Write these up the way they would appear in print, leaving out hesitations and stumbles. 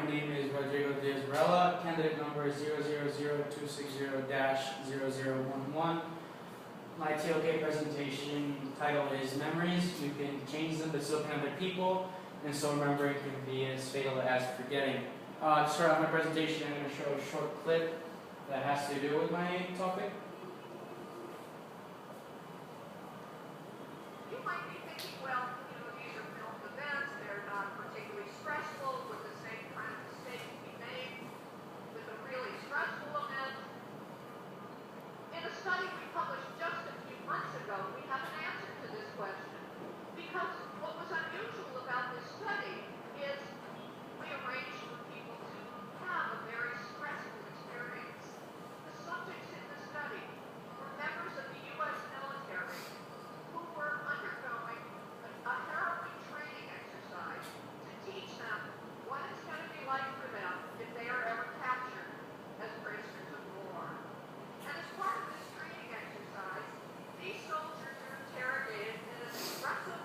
My name is Rodrigo. Candidate number is 000-260-0011. My TLK presentation title is Memories. You can change them, but still can other people, and so remembering can be as fatal as forgetting. To start off my presentation, I'm going to show a short clip that has to do with my topic. You might be thinking, well, these are filmed events, they're not particularly stressful, with the same kind of mistakes we made with a really stressful event. In a study we published just a few months ago, we have an answer to this question. Because what was unusual about this study is we arranged for people to have a very stressful experience. The subjects in the study were members of the U.S. military who were undergoing a harrowing training exercise to teach them what it's going to be like for them if they are ever captured as prisoners of war. And as part of this training exercise, these soldiers are interrogated in an aggressive,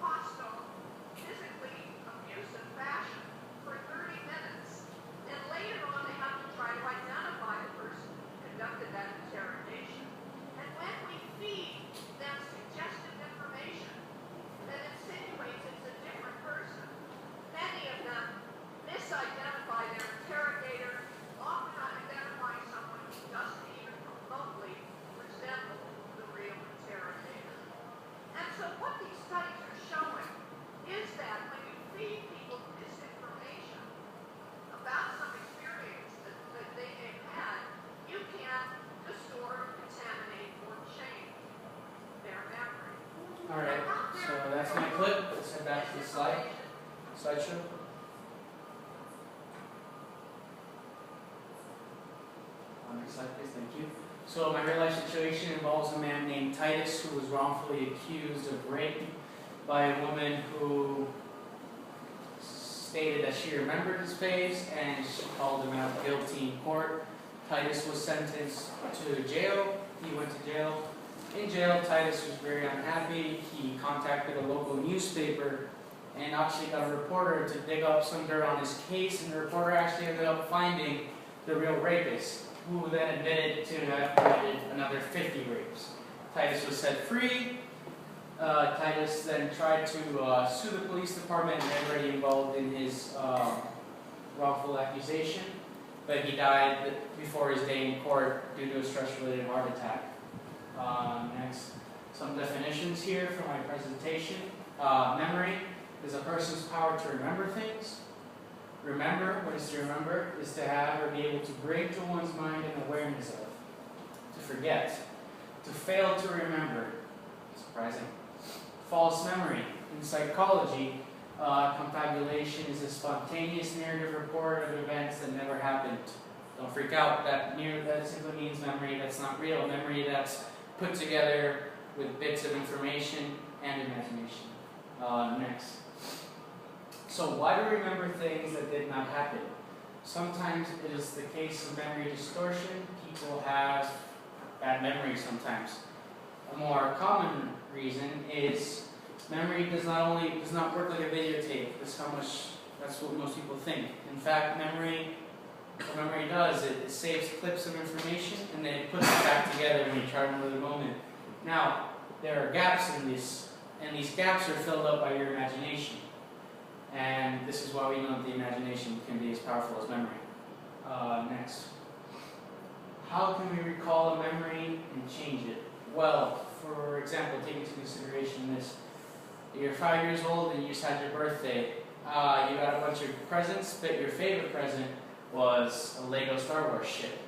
hostile, physically abusive fashion for 30 minutes. And later on, they have to try to identify the person who conducted that interrogation. And when we feed them suggestive information that insinuates it's a different person, many of them misidentify their interrogator, often identifying someone who doesn't even remotely resemble the real interrogator. And so what these studies are showing is that when you feed people misinformation about some experience that they may have had, you can distort, contaminate, or change their memory. Alright, so that's my clip. Let's head back to the slideshow. Next slide, please. Thank you. So my real life situation involves a man named Titus who was wrongfully accused of rape by a woman who stated that she remembered his face and she called him out guilty in court. Titus was sentenced to jail. He went to jail. In jail, Titus was very unhappy. He contacted a local newspaper and actually got a reporter to dig up some dirt on his case, and the reporter actually ended up finding the real rapist, who then admitted to have committed another 50 rapes. Titus was set free. Titus then tried to sue the police department and everybody involved in his wrongful accusation, but he died before his day in court due to a stress-related heart attack. Next, some definitions here for my presentation. Memory is a person's power to remember things. Remember, what is to remember? Is to have or be able to bring to one's mind an awareness of. To forget. To fail to remember. Surprising. False memory. In psychology, confabulation is a spontaneous narrative report of events that never happened. Don't freak out. That simply means memory that's not real. Memory that's put together with bits of information and imagination. Next. So why do we remember things that did not happen? Sometimes it is the case of memory distortion. People have bad memory sometimes. A more common reason is memory does not work like a videotape. That's what most people think. In fact, what memory does, it saves clips of information and then it puts it back together when you try to remember the moment. Now, there are gaps in this, and these gaps are filled up by your imagination. And this is why we know that the imagination can be as powerful as memory. Next. How can we recall a memory and change it? Well, for example, take into consideration this. You're 5 years old and you just had your birthday. You got a bunch of presents, but your favorite present was a Lego Star Wars ship.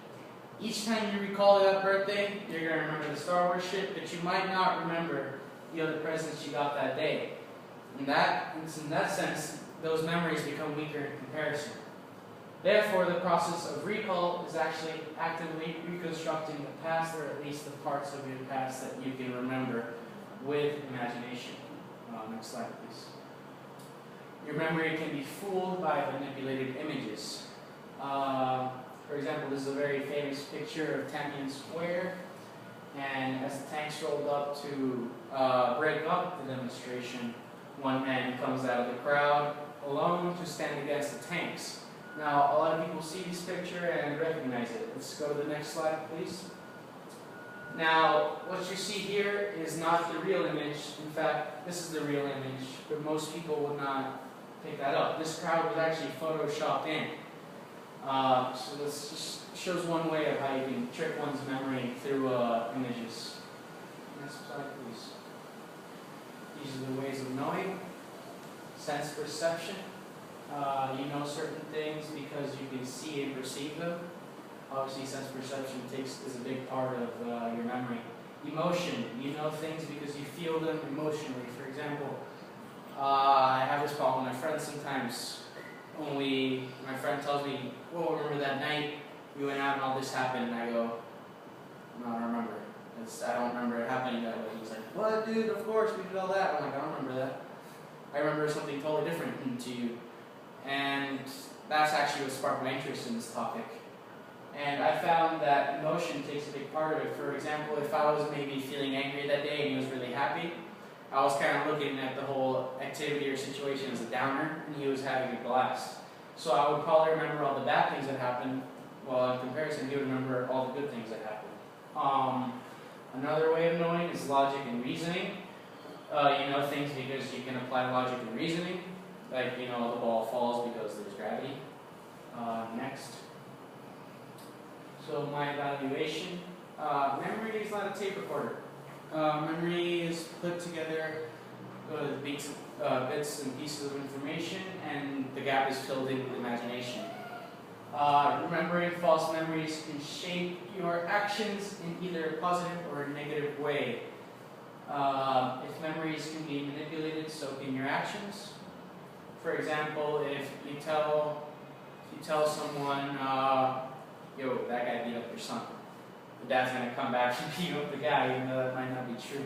Each time you recall that birthday, you're going to remember the Star Wars ship, but you might not remember the other presents you got that day. In that sense, those memories become weaker in comparison. Therefore, the process of recall is actually actively reconstructing the past, or at least the parts of your past that you can remember with imagination. Next slide, please. Your memory can be fooled by manipulated images. For example, this is a very famous picture of Tiananmen Square, and as the tanks rolled up to break up the demonstration, one man comes out of the crowd alone to stand against the tanks. Now, a lot of people see this picture and recognize it. Let's go to the next slide, please. Now, what you see here is not the real image. In fact, this is the real image, but most people would not pick that up. This crowd was actually photoshopped in. So this just shows one way of how you can trick one's memory through images. Next slide, please. These are the ways of knowing. Sense perception. You know certain things because you can see and perceive them. Obviously, sense perception is a big part of your memory. Emotion. You know things because you feel them emotionally. For example, I have this problem with my friends sometimes. My friend tells me, "Well, remember that night we went out and all this happened?" And I go, "No, I don't remember. I don't remember it happening that way." He's like, "What, dude? Of course we did all that." I'm like, "I don't remember that. I remember something totally different to you." And that's actually what sparked my interest in this topic. And I found that emotion takes a big part of it. For example, if I was maybe feeling angry that day and he was really happy, I was kind of looking at the whole activity or situation as a downer, and he was having a blast. So I would probably remember all the bad things that happened, while in comparison, he would remember all the good things that happened. Another way of knowing is logic and reasoning. You know things because you can apply logic and reasoning. Like, you know, the ball falls because there's gravity. Next. So my evaluation. Memory is not a tape recorder. Memory is put together bits and pieces of information, and the gap is filled in with imagination. Remembering false memories can shape your actions in either a positive or a negative way. If memories can be manipulated, so can your actions. For example, if you tell someone, "Yo, that guy beat up your son," the dad's going to come back and beat up the guy, even though that might not be true.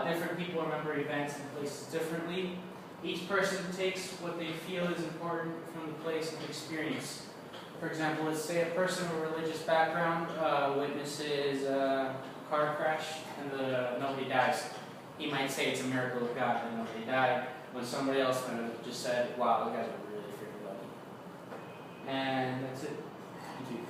Different people remember events and places differently. Each person takes what they feel is important from the place and experience. For example, let's say a person with a religious background witnesses a car crash and nobody dies. He might say it's a miracle of God that nobody died, when somebody else might have just said, "Wow, those guys are really freaking lucky." And that's it. Thank you.